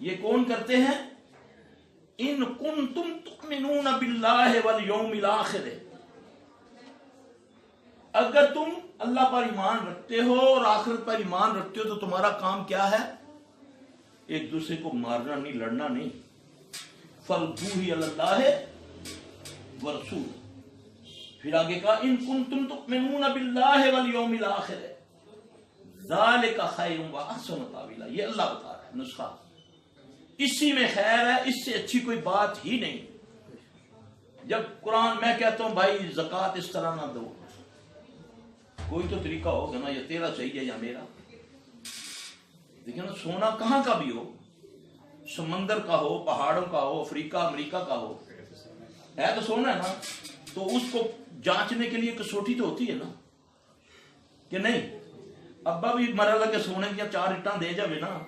یہ کون کرتے ہیں؟ ان کنتم تؤمنون باللہ والیوم الآخر، اگر تم اللہ پر ایمان رکھتے ہو اور آخرت پر ایمان رکھتے ہو تو تمہارا کام کیا ہے؟ ایک دوسرے کو مارنا نہیں، لڑنا نہیں. فَرُدُّوهُ إِلَى اللَّهِ وَرَسُولِهِ، پھر آگے کہا ان کنتم تؤمنون باللہ والیوم الآخر ذَلِكَ خَيْرٌ وَأَحْسَنُ تَأْوِیلًا. یہ اللہ بتا رہا ہے نسخہ، اسی میں خیر ہے، اس سے اچھی کوئی بات ہی نہیں. جب قرآن میں کہتا ہوں بھائی زکوٰۃ اس طرح نہ دو، کوئی تو طریقہ ہوگا نا، یا تیرا صحیح ہے یا میرا. دیکھیں نا، سونا کہاں کا بھی ہو، سمندر کا ہو، پہاڑوں کا ہو، افریقہ امریکہ کا ہو، ہے تو سونا ہے نا. تو اس کو جانچنے کے لیے کسوٹی تو ہوتی ہے نا کہ نہیں. ابا بھی مرا لگے سونے کی 4 اٹاں دے جاوے نا